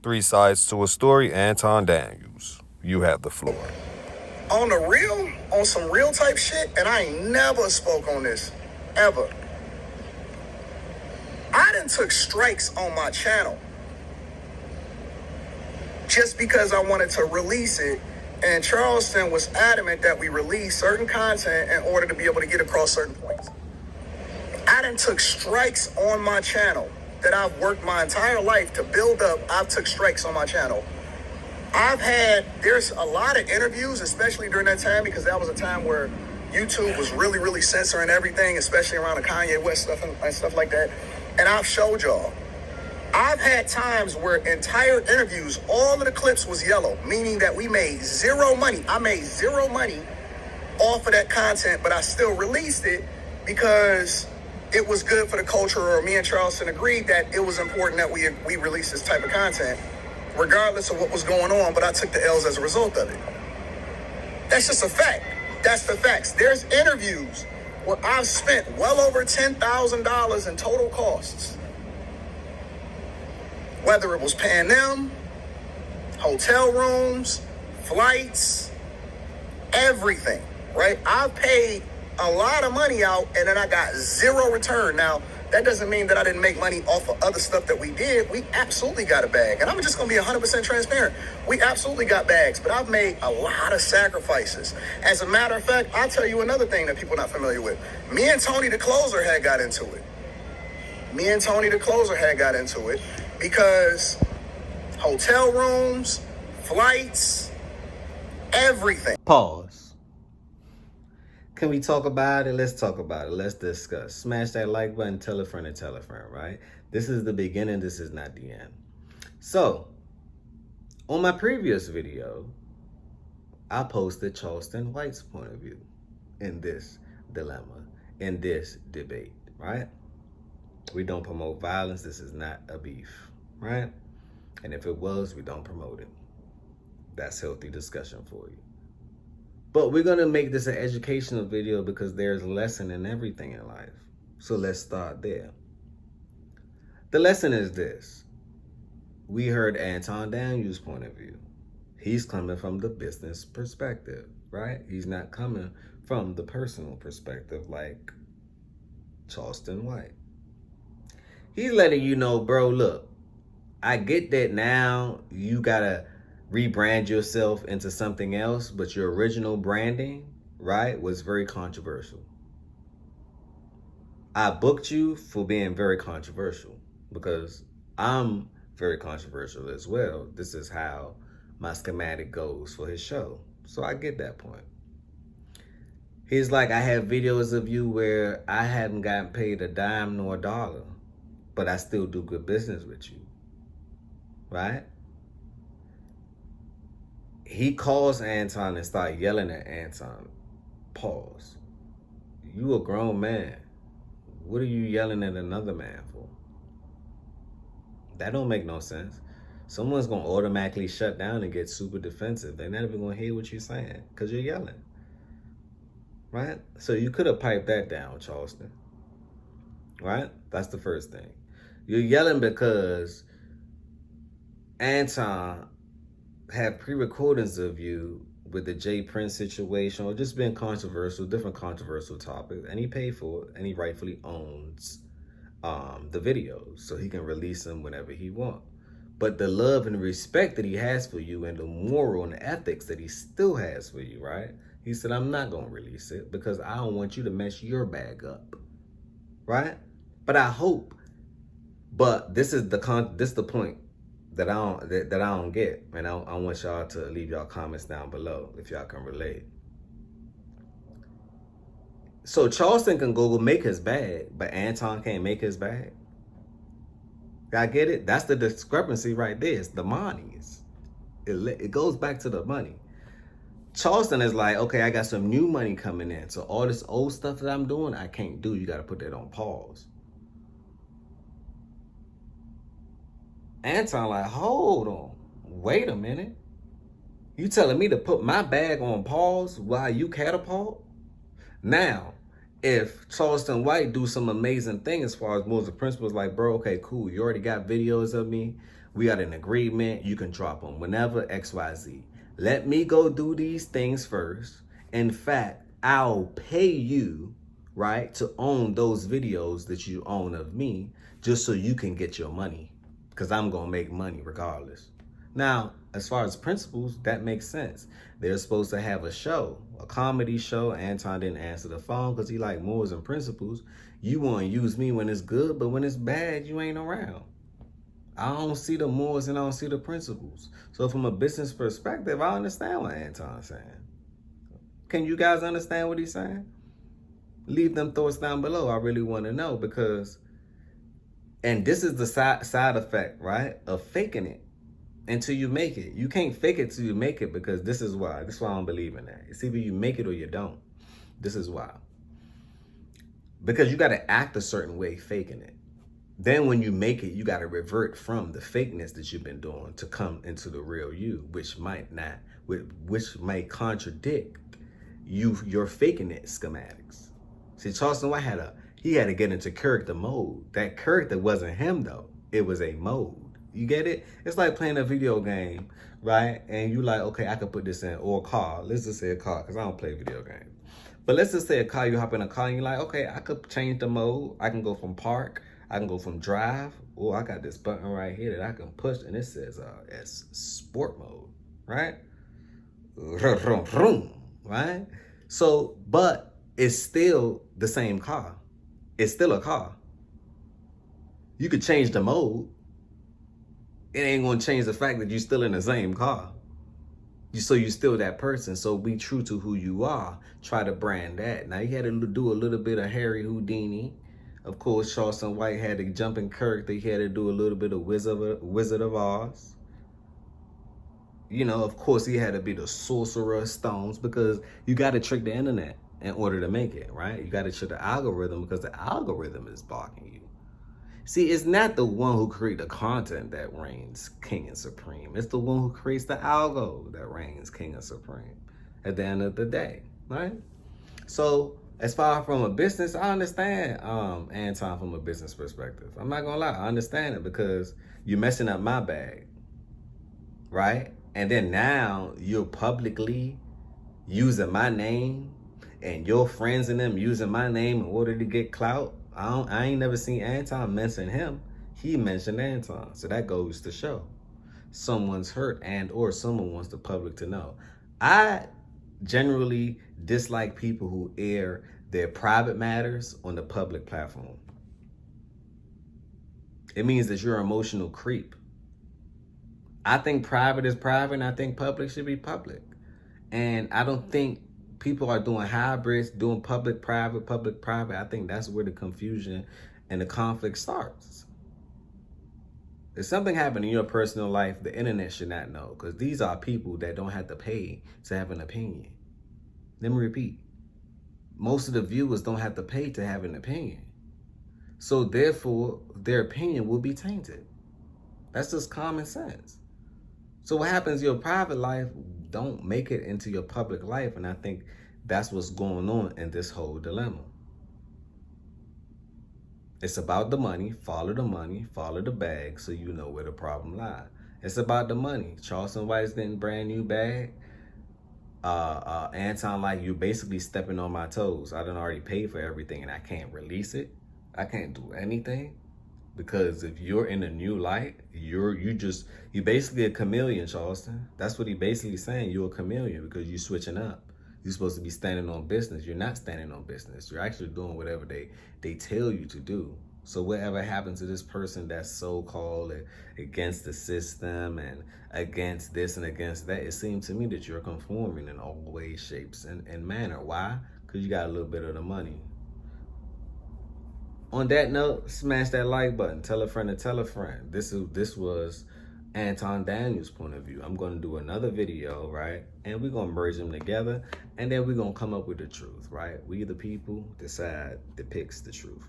Three sides to a story, Anton Daniels. You have the floor. On the real, on some real type shit, and I ain't never spoke on this, ever. I done took strikes on my channel just because I wanted to release it, and Charleston was adamant that we release certain content in order to be able to get across certain points. I done took strikes on my channel that I've worked my entire life to build up. I've took strikes on my channel. There's a lot of interviews, especially during that time, because that was a time where YouTube was really, really censoring everything, especially around the Kanye West stuff and stuff like that. And I've showed y'all. I've had times where entire interviews, all of the clips was yellow, meaning that we made zero money. I made zero money off of that content, but I still released it because it was good for the culture, or me and Charleston agreed that it was important that we release this type of content, regardless of what was going on, but I took the L's as a result of it. That's just a fact. That's the facts. There's interviews where I've spent well over $10,000 in total costs. Whether it was paying them, hotel rooms, flights, everything, right? I've paid a lot of money out and then I got zero return. Now, that doesn't mean that I didn't make money off of other stuff that we did. We absolutely got a bag. And I'm just going to be 100% transparent. We absolutely got bags, but I've made a lot of sacrifices. As a matter of fact, I'll tell you another thing that people are not familiar with. Me and Tony the Closer had got into it. Because hotel rooms, flights, everything. Pause. Can we talk about it? Let's talk about it. Let's discuss. Smash that like button, tell a friend, right? This is the beginning. This is not the end. So, on my previous video, I posted Charleston White's point of view in this dilemma, in this debate, right? We don't promote violence. This is not a beef, right? And if it was, we don't promote it. That's healthy discussion for you. But we're going to make this an educational video because there's a lesson in everything in life. So let's start there. The lesson is this. We heard Anton Daniels' point of view. He's coming from the business perspective, right? He's not coming from the personal perspective like Charleston White. He's letting you know, bro, look, I get that now you got to rebrand yourself into something else, but your original branding, right, was very controversial. I booked you for being very controversial because I'm very controversial as well. This is how my schematic goes for his show. So I get that point. He's like, I have videos of you where I haven't gotten paid a dime nor a dollar, but I still do good business with you, right? He calls Anton and start yelling at Anton. Pause. You a grown man. What are you yelling at another man for? That don't make no sense. Someone's going to automatically shut down and get super defensive. They're not even going to hear what you're saying because you're yelling, right? So you could have piped that down, Charleston, right? That's the first thing. You're yelling because Anton have pre-recordings of you with the Jay Prince situation or just been controversial, different controversial topics, and he paid for it, and he rightfully owns the videos, so he can release them whenever he wants. But the love and respect that he has for you and the moral and the ethics that he still has for you, right? He said, I'm not going to release it because I don't want you to mess your bag up, right? But I hope, but this is the point that I don't get, and I want y'all to leave y'all comments down below if y'all can relate. So Charleston can go make his bag, but Anton can't make his bag. Y'all get it? That's the discrepancy right there. It's the monies. It goes back to the money. Charleston is like, okay, I got some new money coming in, so all this old stuff that I'm doing, I can't do. You got to put that on pause. Anton like, hold on, wait a minute. You telling me to put my bag on pause while you catapult? Now, if Charleston White do some amazing thing as far as moral principles, like, bro, okay, cool, you already got videos of me We got an agreement. You can drop them whenever, XYZ. Let me go do these things first. In fact, I'll pay you, right, to own those videos that you own of me, just so you can get your money, because I'm going to make money regardless. Now, as far as principles, that makes sense. They're supposed to have a show, a comedy show. Anton didn't answer the phone because he like morals and principles. You want to use me when it's good, but when it's bad, you ain't around. I don't see the morals and I don't see the principles. So from a business perspective, I understand what Anton's saying. Can you guys understand what he's saying? Leave them thoughts down below. I really want to know, because, and this is the side effect, right, of faking it until you make it. You can't fake it till you make it, because this is why. This is why I don't believe in that. It's either you make it or you don't. This is why. Because you got to act a certain way faking it. Then when you make it, you got to revert from the fakeness that you've been doing to come into the real you, which might contradict your faking it schematics. See, Charleston White had to get into character mode. That character wasn't him though. It was a mode. You get it? It's like playing a video game, right? And you like, okay, I could put this in, or a car. Let's just say a car, because I don't play video games. But let's just say a car, you hop in a car and you're like, okay, I could change the mode. I can go from park, I can go from drive. Oh, I got this button right here that I can push, and it says it's sport mode, right? Right? So, but it's still the same car. It's still a car. You could change the mode. It ain't gonna change the fact that you're still in the same car. So you're still that person. So be true to who you are. Try to brand that. Now, you had to do a little bit of Harry Houdini. Of course, Charleston White had to jump in character. He had to do a little bit of Wizard of Oz. You know, of course, he had to be the Sorcerer of Stones, because you got to trick the internet in order to make it, right? You got to trick the algorithm, because the algorithm is blocking you. See, it's not the one who creates the content that reigns king and supreme. It's the one who creates the algo that reigns king and supreme at the end of the day, right? So as far from a business, I understand Anton from a business perspective. I'm not gonna lie, I understand it, because you're messing up my bag, right? And then now you're publicly using my name, and your friends and them using my name in order to get clout. I ain't never seen Anton mention him. He mentioned Anton. So that goes to show someone's hurt, and or someone wants the public to know. I generally dislike people who air their private matters on the public platform. It means that you're an emotional creep. I think private is private, and I think public should be public. And I don't think people are doing hybrids, doing public, private, public, private. I think that's where the confusion and the conflict starts. If something happened in your personal life, the internet should not know, because these are people that don't have to pay to have an opinion. Let me repeat. Most of the viewers don't have to pay to have an opinion. So therefore, their opinion will be tainted. That's just common sense. So what happens in your private life don't make it into your public life, and I think that's what's going on in this whole dilemma. It's about the money, follow the bag, so you know where the problem lies. It's about the money. Charleston White's getting brand new bag. Anton, like, you basically stepping on my toes. I done already paid for everything, and I can't release it. I can't do anything. Because if you're in a new light, you're basically a chameleon, Charleston. That's what he basically saying. You're a chameleon because you're switching up. You're supposed to be standing on business. You're not standing on business. You're actually doing whatever they tell you to do. So whatever happens to this person that's so-called against the system and against this and against that, it seems to me that you're conforming in all ways, shapes, and manner. Why? Because you got a little bit of the money. On that note, smash that like button. Tell a friend to tell a friend. This was Anton Daniels' point of view. I'm going to do another video, right? And we're going to merge them together. And then we're going to come up with the truth, right? We the people decide depicts the truth.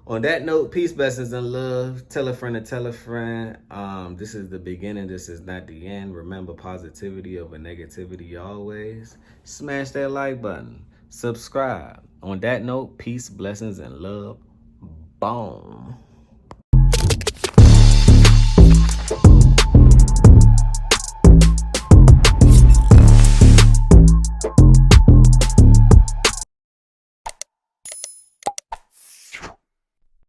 On that note, peace, blessings, and love. Tell a friend to tell a friend. This is the beginning. This is not the end. Remember, positivity over negativity always. Smash that like button. Subscribe. On that note, peace, blessings, and love. Boom.